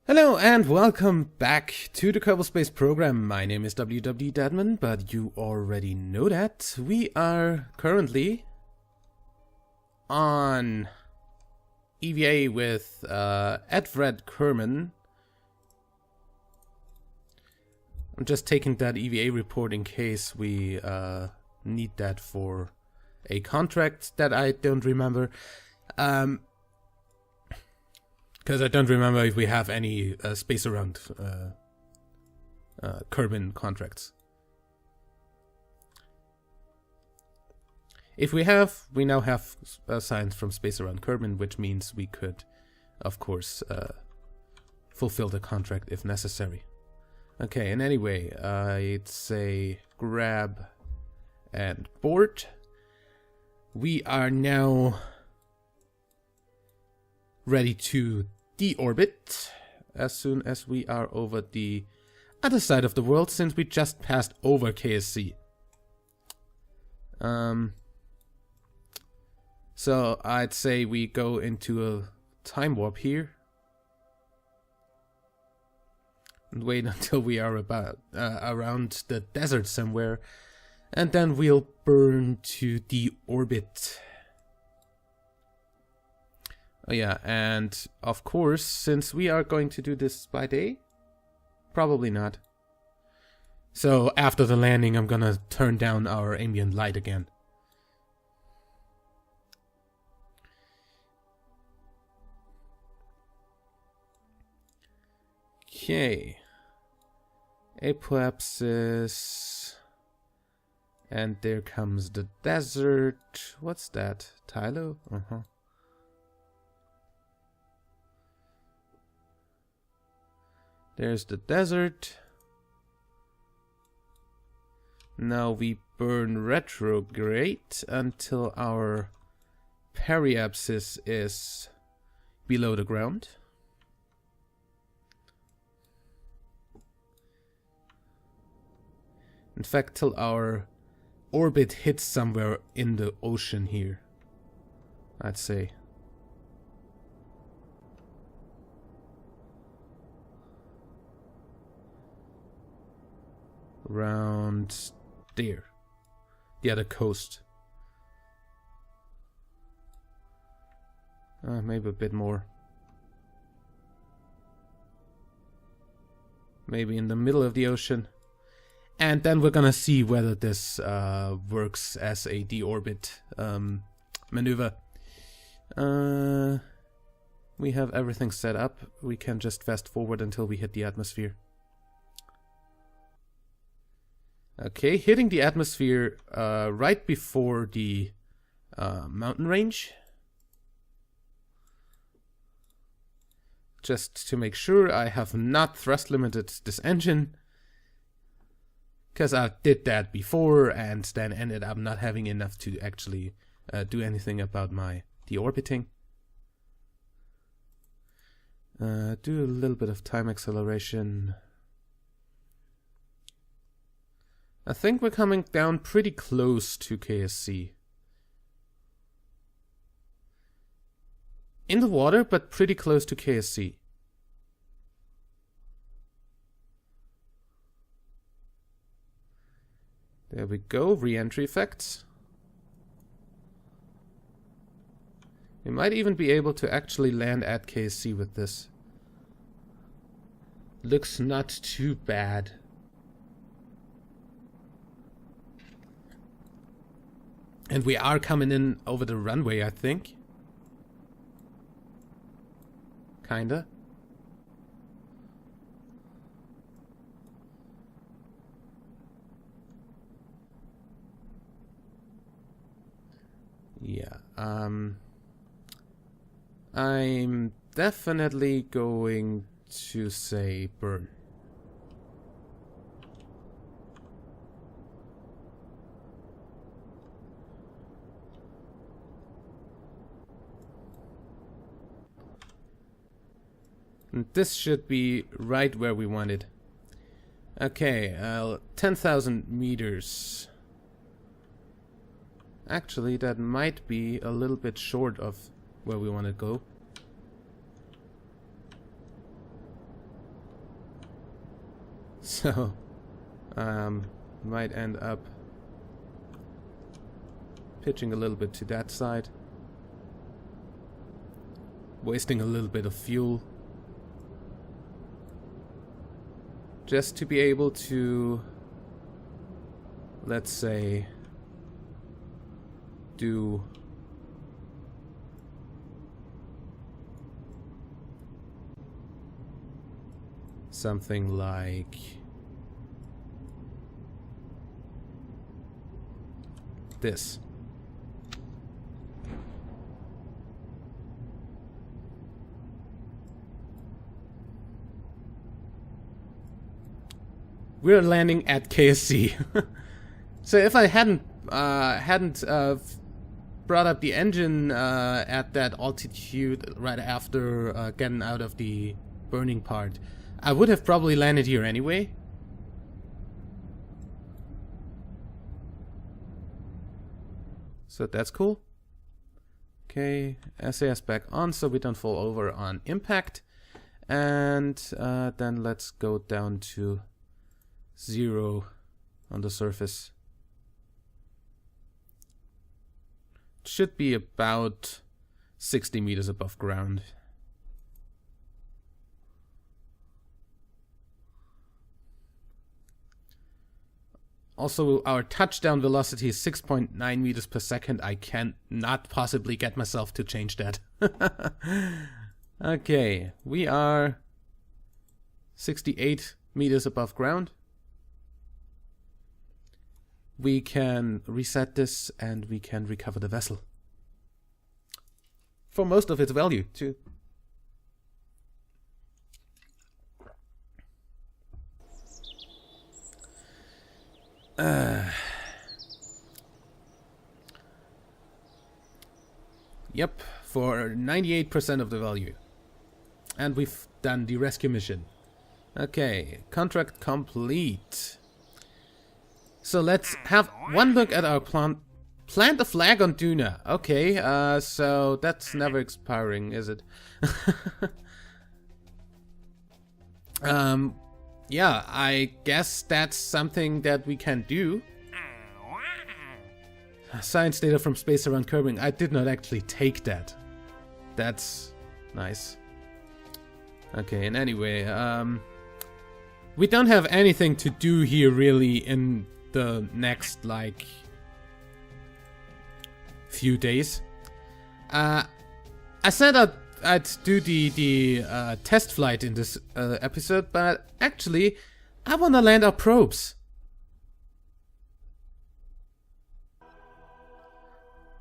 Hello and welcome back to the Kerbal Space program. My name is WWEdeadman, but you already know that. We are currently on EVA with Edfred Kerman. I'm just taking that EVA report in case we need that for a contract that I don't remember. Because I don't remember if we have any space around Kerbal contracts. If we have, we now have signs from space around Kerbal, which means we could, of course, fulfill the contract if necessary. Okay, and anyway, I'd say grab and board. We are now ready to deorbit as soon as we are over the other side of the world, since we just passed over KSC. So I'd say we go into a time warp here and wait until we are about around the desert somewhere, and then we'll burn to deorbit. Oh yeah, and of course, since we are going to do this by day, probably not. So after the landing, I'm gonna turn down our ambient light again. Okay. Apoapsis. And there comes the desert. What's that? Tylo? Uh-huh. There's the desert. Now we burn retrograde until our periapsis is below the ground. In fact, till our orbit hits somewhere in the ocean here, I'd say. Around there, the other coast. Maybe a bit more. Maybe in the middle of the ocean. And then we're gonna see whether this works as a deorbit maneuver. We have everything set up. We can just fast forward until we hit the atmosphere. Okay, hitting the atmosphere right before the mountain range. Just to make sure I have not thrust limited this engine, because I did that before and then ended up not having enough to actually do anything about my deorbiting. Do a little bit of time acceleration. I think we're coming down pretty close to KSC. In the water, but pretty close to KSC. There we go, re-entry effects. We might even be able to actually land at KSC with this. Looks not too bad. And we are coming in over the runway, I think. Kinda. Yeah, I'm definitely going to say burn. And this should be right where we want it. Okay, 10,000 meters. Actually, that might be a little bit short of where we want to go. So, might end up pitching a little bit to that side. Wasting a little bit of fuel. Just to be able to, let's say, do something like this. We're landing at KSC. So if I hadn't brought up the engine at that altitude right after getting out of the burning part, I would have probably landed here anyway. So that's cool. Okay, SAS back on so we don't fall over on impact. And then let's go down to 0 on the surface. It should be about 60 meters above ground. Also, our touchdown velocity is 6.9 meters per second. I can not possibly get myself to change that. Okay, we are 68 meters above ground. We can reset this and we can recover the vessel. For most of its value, too. Yep, for 98% of the value. And we've done the rescue mission. Okay, contract complete. So let's have one look at our plant. Plant a flag on Duna. Okay, so that's never expiring, is it? Yeah, I guess that's something that we can do. Science data from space around Kerbal. I did not actually take that. That's nice. Okay, and anyway, we don't have anything to do here really in the next, like, few days. I said I'd do the test flight in this episode, but actually, I want to land our probes.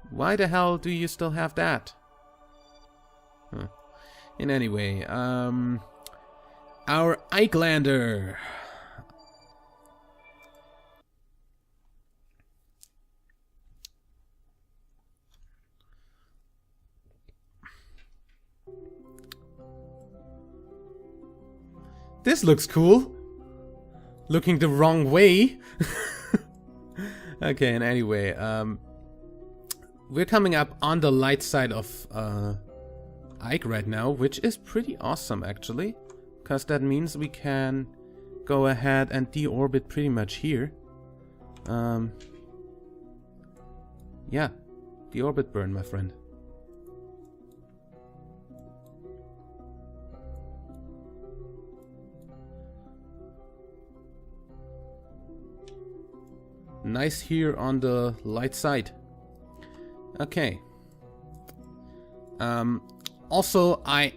Why the hell do you still have that? Huh. In any way, our Ike-lander. This looks cool. Looking the wrong way. Okay, and anyway, we're coming up on the light side of Ike right now, which is pretty awesome actually, because that means we can go ahead and deorbit pretty much here. Yeah, deorbit burn, my friend. Nice here on the light side. Okay. Also, I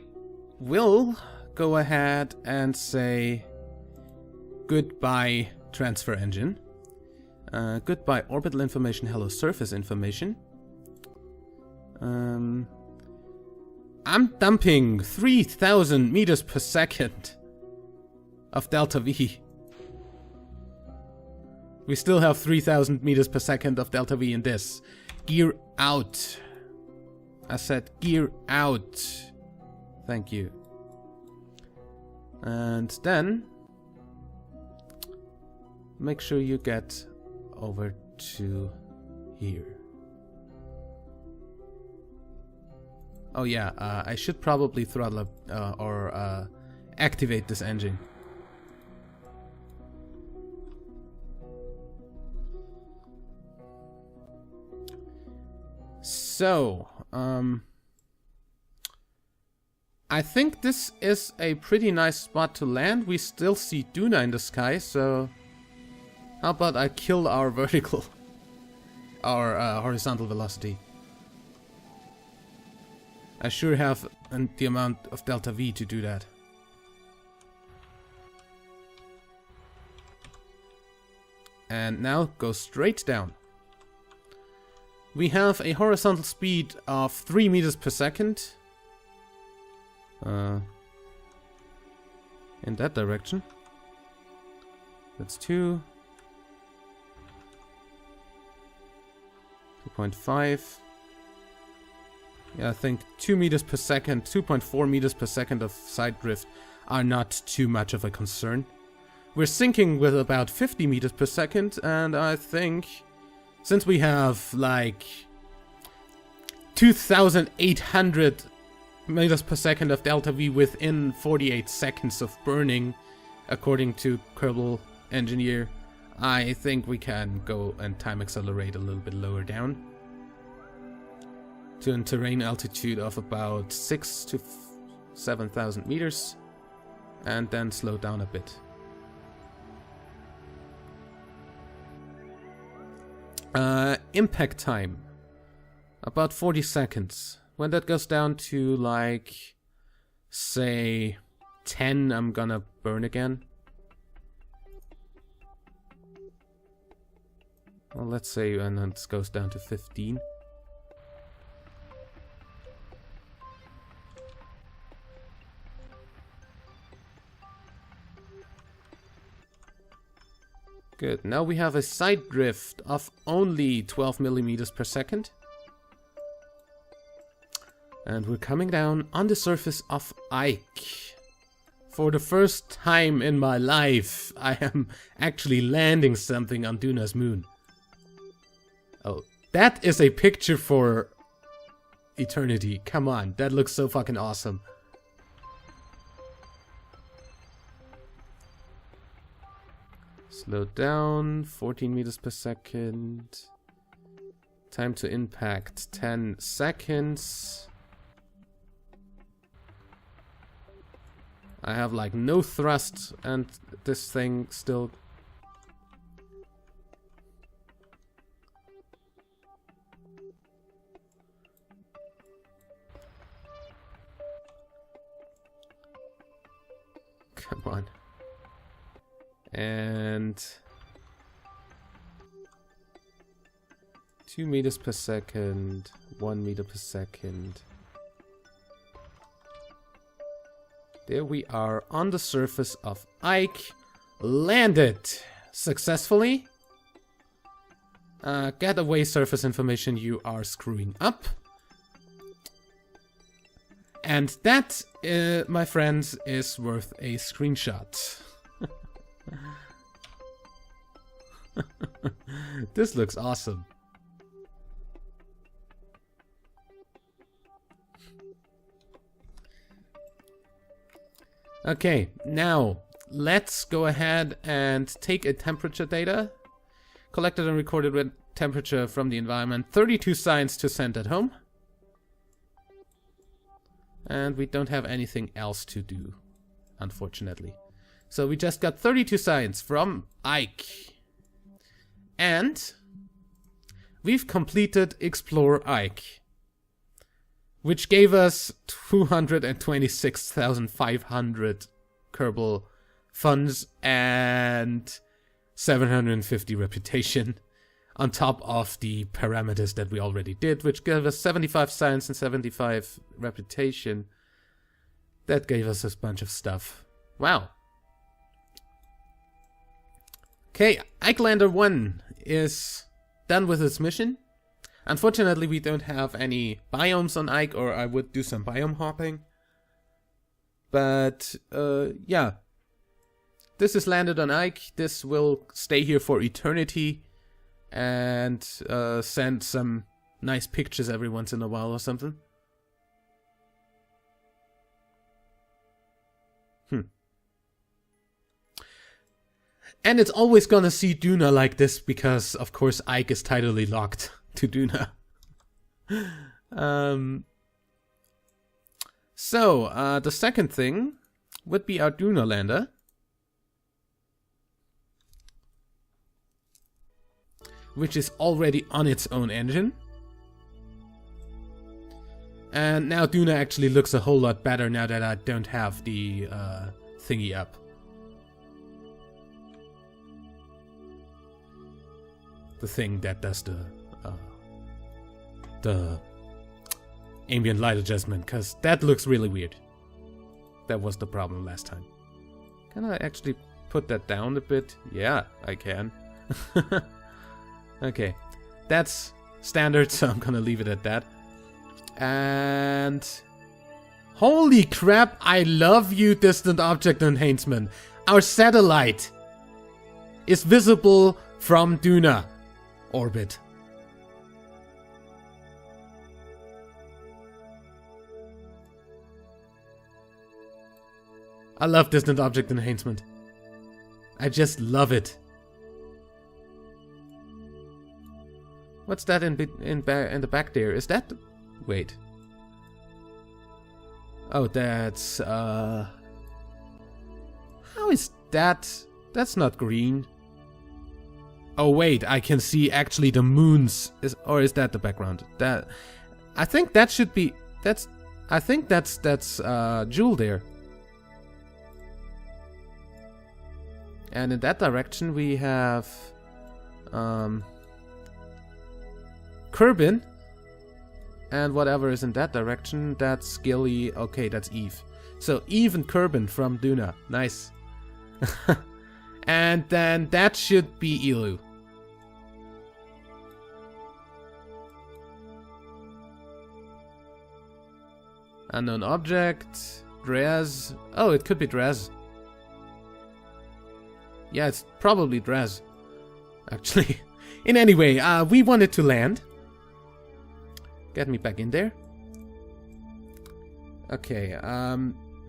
will go ahead and say goodbye transfer engine. Goodbye orbital information, hello surface information. I'm dumping 3,000 meters per second of delta V. We still have 3,000 meters per second of delta V in this. Gear out. I said gear out. Thank you. And then make sure you get over to here. Oh yeah, I should probably throttle up or activate this engine. So, I think this is a pretty nice spot to land. We still see Duna in the sky, so how about I kill our vertical, our horizontal velocity. I sure have the amount of delta V to do that. And now go straight down. We have a horizontal speed of 3 meters per second. In that direction. That's 2. 2.5. Yeah, I think 2 meters per second, 2.4 meters per second of side drift are not too much of a concern. We're sinking with about 50 meters per second, and I think since we have like 2,800 meters per second of delta V within 48 seconds of burning, according to Kerbal engineer, I think we can go and time accelerate a little bit lower down to a terrain altitude of about 6,000 to 7,000 meters, and then slow down a bit. Impact time, about 40 seconds. When that goes down to like, say, 10, I'm gonna burn again. Well, let's say, and then it goes down to 15. Good. Now we have a side drift of only 12 millimeters per second. And we're coming down on the surface of Ike. For the first time in my life, I am actually landing something on Duna's moon. Oh, that is a picture for eternity. Come on, that looks so fucking awesome. Slow down, 14 meters per second. Time to impact, 10 seconds. I have like no thrust and this thing still... Come on. And 2 meters per second, 1 meter per second. There we are on the surface of Ike. Landed successfully. Get away surface information, you are screwing up. And that, my friends, is worth a screenshot. This looks awesome. Okay, now let's go ahead and take a temperature data. Collected and recorded with temperature from the environment. 32 signs to send at home. And we don't have anything else to do, unfortunately. So we just got 32 signs from Ike. And we've completed Explore Ike, which gave us 226,500 Kerbal funds and 750 reputation on top of the parameters that we already did, which gave us 75 science and 75 reputation. That gave us a bunch of stuff. Wow. Okay, Ike-Lander 1 is done with its mission. Unfortunately, we don't have any biomes on Ike, or I would do some biome hopping. But, yeah. This is landed on Ike. This will stay here for eternity. And send some nice pictures every once in a while or something. And it's always gonna see Duna like this because, of course, Ike is tidally locked to Duna. So, the second thing would be our Duna lander. Which is already on its own engine. And now Duna actually looks a whole lot better now that I don't have the thingy up. The thing that does the ambient light adjustment, because that looks really weird. That was the problem last time. Can I actually put that down a bit? Yeah, I can. Okay, that's standard, so I'm gonna leave it at that. And holy crap, I love you, distant object enhancement. Our satellite is visible from Duna orbit. I love distant object enhancement. I just love it. What's that in the back there? Is that... Wait. Oh, that's... How is that? That's not green. Oh wait, I can see actually the moons. Or is that the background? That... I think that should be... That's... I think that's Jewel there. And in that direction we have... Kerbin, and whatever is in that direction, that's Gilly. Okay, that's Eve. So Eve and Kerbin from Duna. Nice. And then that should be Elu. Unknown object. Drez. Oh, it could be Drez. Yeah, it's probably Drez. Actually. In any way, we wanted to land. Get me back in there. Okay,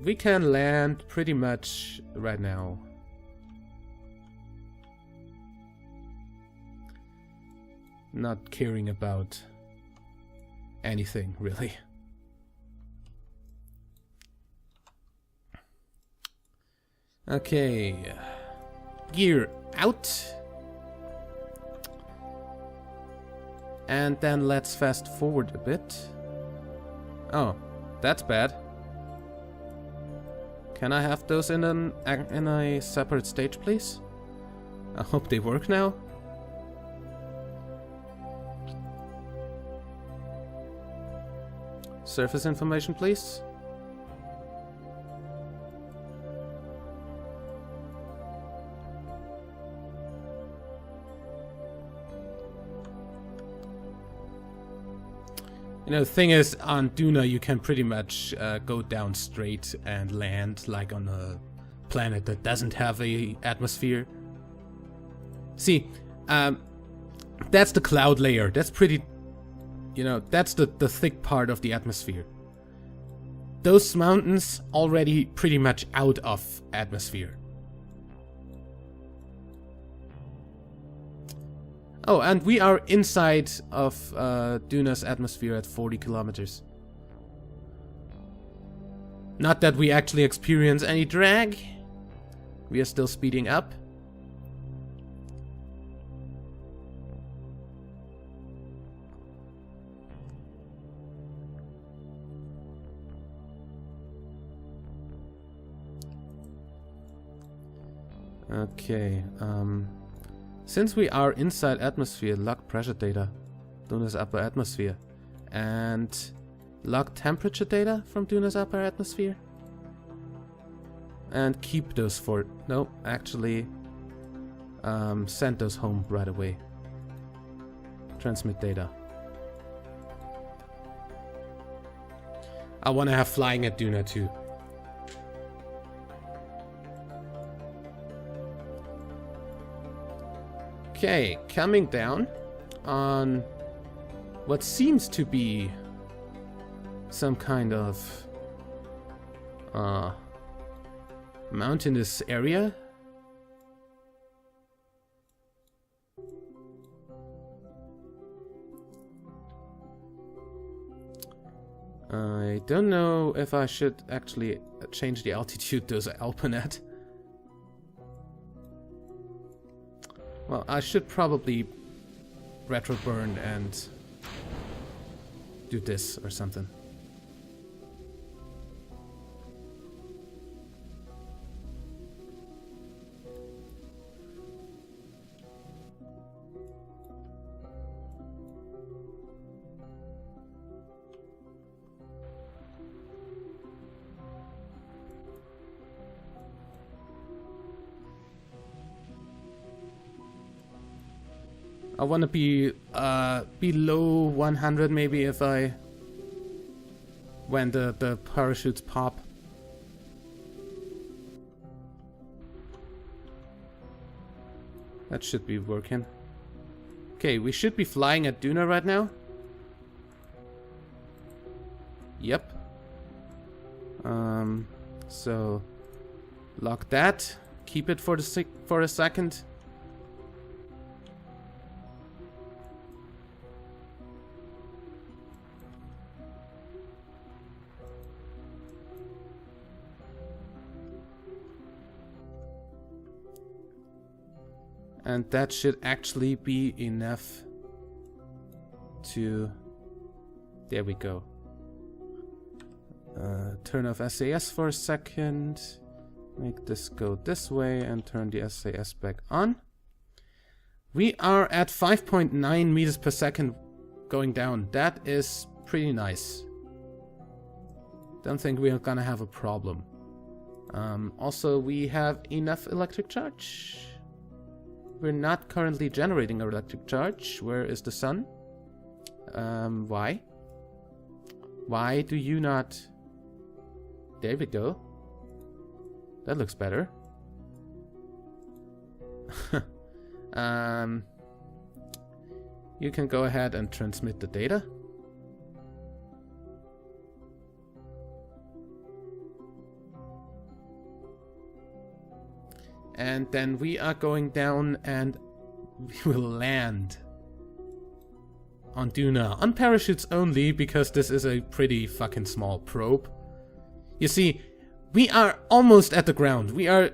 we can land pretty much right now. Not caring about anything, really. Okay. Gear out. And then let's fast forward a bit. Oh, that's bad. Can I have those in a separate stage, please? I hope they work now. Surface information, please. You know, the thing is, on Duna you can pretty much go down straight and land like on a planet that doesn't have a atmosphere. See, that's the cloud layer. That's pretty, you know, that's the thick part of the atmosphere. Those mountains already pretty much out of atmosphere. Oh, and we are inside of Duna's atmosphere at 40 kilometers. Not that we actually experience any drag. We are still speeding up. Okay, since we are inside atmosphere, log pressure data, Duna's upper atmosphere, and log temperature data from Duna's upper atmosphere, and keep those for... No, actually, send those home right away. Transmit data. I want to have flying at Duna too. Okay, coming down on what seems to be some kind of mountainous area. don't know if I should actually change the altitude to Alpinet. Well, I should probably retro burn and do this or something. I want to be below 100 maybe if I... when the parachutes pop. That should be working. Okay, we should be flying at Duna right now. Yep. So lock that. Keep it for a second. And that should actually be enough to... There we go. Turn off SAS for a second. Make this go this way and turn the SAS back on. We are at 5.9 meters per second going down. That is pretty nice. Don't think we are gonna have a problem. Also, we have enough electric charge. We're not currently generating our electric charge. Where is the sun? Why? Why do you not... There we go. That looks better. You can go ahead and transmit the data. And then we are going down and we will land on Duna. On parachutes only, because this is a pretty fucking small probe. You see, we are almost at the ground. We are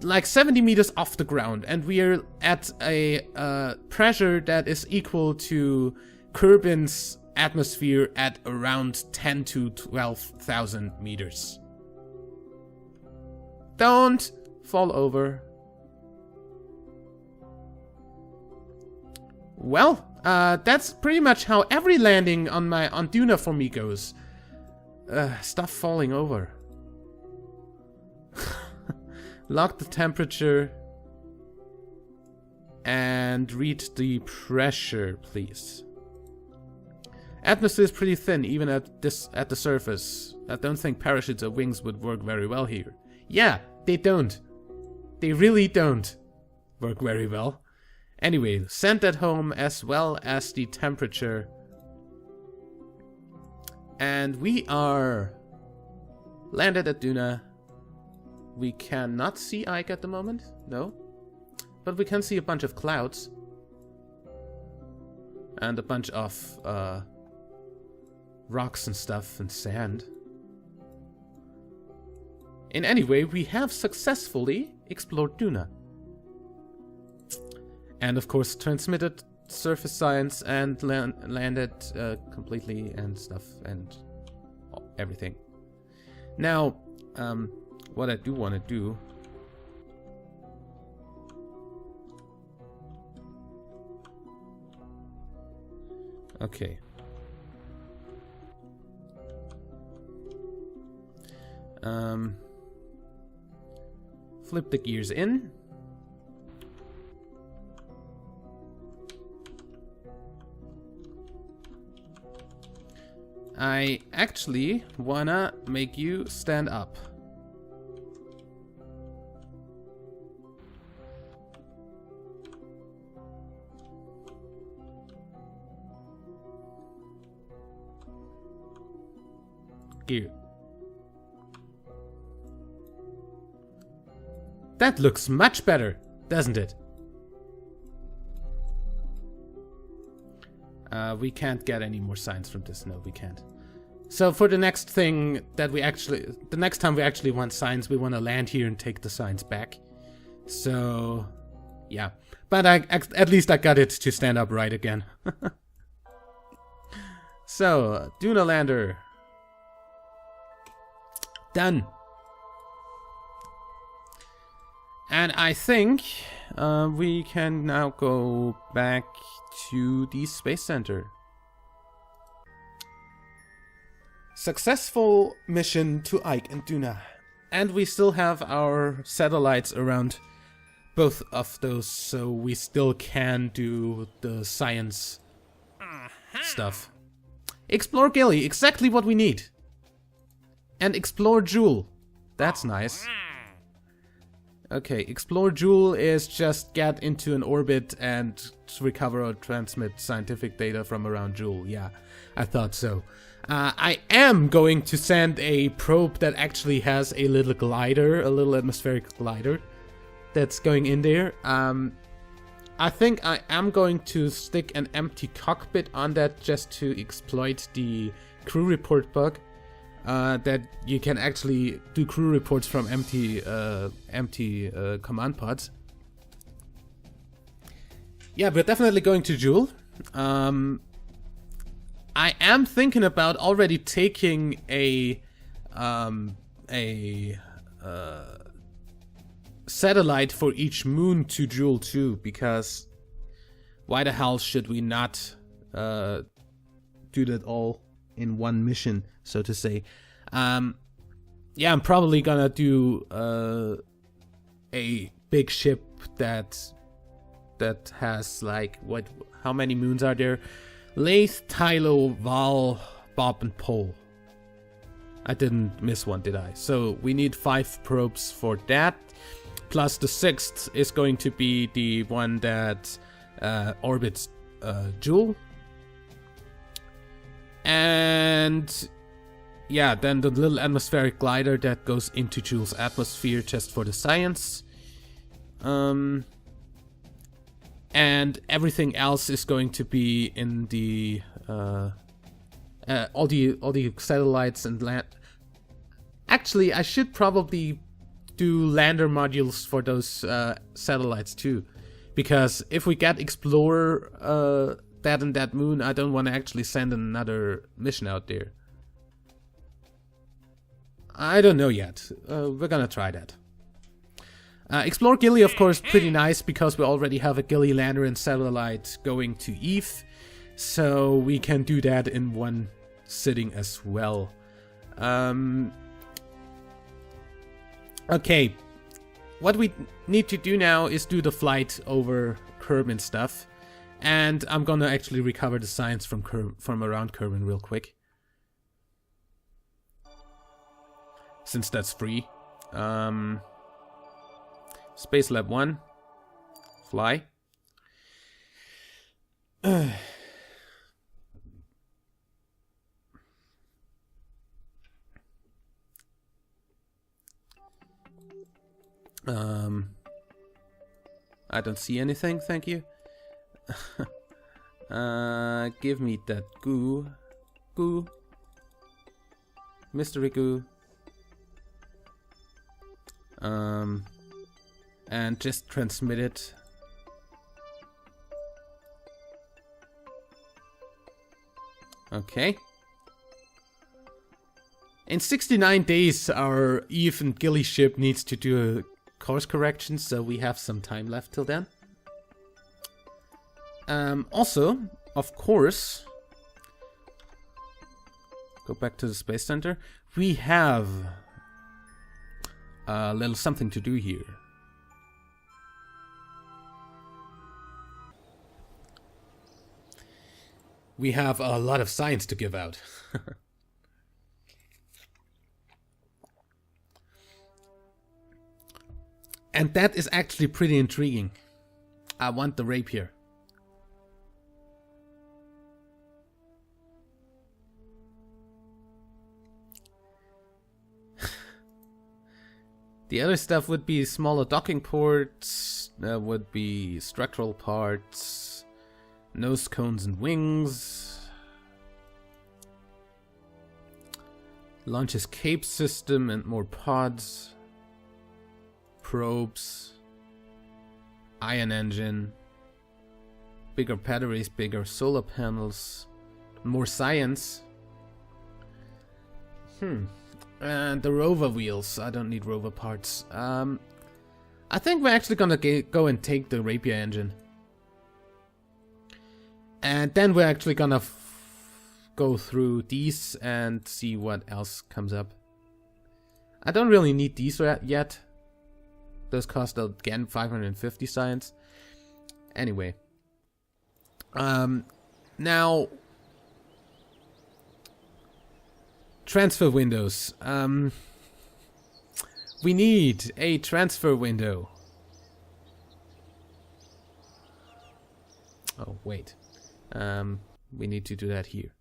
like 70 meters off the ground, and we are at a pressure that is equal to Kerbin's atmosphere at around 10 to 12,000 meters. Don't fall over. Well, that's pretty much how every landing on Duna for me goes. Stuff falling over. Lock the temperature and read the pressure, please. Atmosphere is pretty thin, even at the surface. I don't think parachutes or wings would work very well here. Yeah, they don't. They really don't work very well. Anyway, send that home as well as the temperature. And we are landed at Duna. We cannot see Ike at the moment, no. But we can see a bunch of clouds. And a bunch of rocks and stuff and sand. In any way, we have successfully explored Duna. And of course transmitted surface science and landed completely and stuff and everything. Now, what I do want to do... Okay. Flip the gears in. I actually wanna make you stand up. Gear. That looks much better, doesn't it? We can't get any more signs from this. No, we can't. So for the next thing that the next time we actually want signs, we want to land here and take the signs back. So, yeah. But at least I got it to stand upright again. So, Duna lander. Done. And I think we can now go back to the Space Center. Successful mission to Ike and Duna. And we still have our satellites around both of those, so we still can do the science stuff. Explore Gilly, exactly what we need. And explore Jewel. That's nice. Okay, explore Jewel is just get into an orbit and recover or transmit scientific data from around Jewel. Yeah, I thought so. I am going to send a probe that actually has a little glider, a little atmospheric glider that's going in there. I think I am going to stick an empty cockpit on that just to exploit the crew report bug. That you can actually do crew reports from empty command pods. Yeah, we're definitely going to Jewel. I am thinking about already taking a satellite for each moon to Jewel too, because why the hell should we not do that all in one mission, so to say. Yeah, I'm probably gonna do a big ship that has like how many moons are there? Lathe, Tylo, Val, Bob, and Pole. I didn't miss one, did I? So we need 5 probes for that. Plus the 6th is going to be the one that orbits Jewel. And yeah, then the little atmospheric glider that goes into Jewel's atmosphere just for the science. And everything else is going to be in the all the satellites and land. Actually, I should probably do lander modules for those satellites too, because if we get Explorer that and that moon, I don't want to actually send another mission out there. I don't know yet. We're gonna try that. Explore Gilly, of course, pretty nice because we already have a Gilly lander and satellite going to Eve, so we can do that in one sitting as well. Okay, what we need to do now is do the flight over Kerbin stuff, and I'm gonna actually recover the science from around Kerbin real quick, since that's free. Space Lab 1. Fly. I don't see anything, thank you. Give me that goo. Goo. Mystery goo. And just transmit it. Okay. In 69 days, our Eve and Gilly ship needs to do a course correction, so we have some time left till then. Also, of course, go back to the Space Center. We have a little something to do here. We have a lot of science to give out. And that is actually pretty intriguing. I want the rapier. The other stuff would be smaller docking ports, would be structural parts, nose cones and wings. Launch escape system and more pods. Probes. Ion engine. Bigger batteries, bigger solar panels. More science. And the rover wheels. I don't need rover parts. I think we're actually gonna go and take the Rapier engine. And then we're actually gonna go through these and see what else comes up. I don't really need these yet. Those cost again 550 science. Anyway. Now... transfer windows. We need a transfer window. Oh, wait. We need to do that here.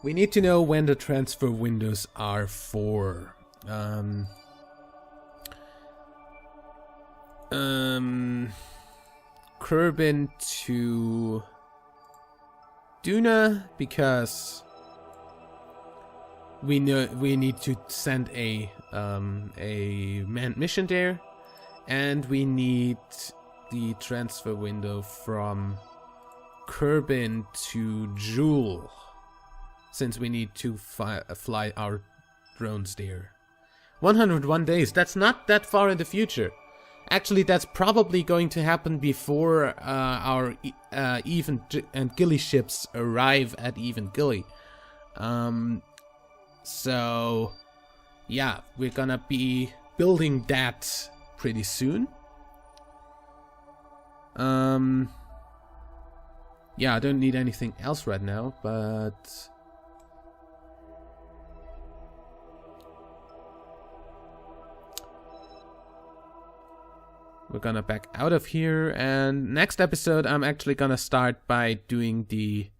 We need to know when the transfer windows are for. Kerbal to Duna, because we need to send a manned mission there, and we need the transfer window from Kerbal to Joule, since we need to fly our drones there. 101 days. That's not that far in the future. Actually, that's probably going to happen before our Even and Gilly ships arrive at Even Gilly. So, yeah, we're gonna be building that pretty soon. Yeah, I don't need anything else right now, but... we're gonna back out of here, and next episode I'm actually gonna start by doing the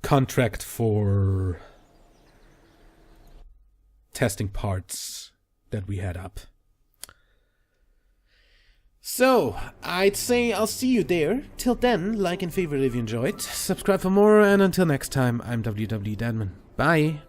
contract for testing parts that we had up. So, I'd say I'll see you there. Till then, like and favorite if you enjoyed, subscribe for more, and until next time, I'm WWEdeadman. Bye!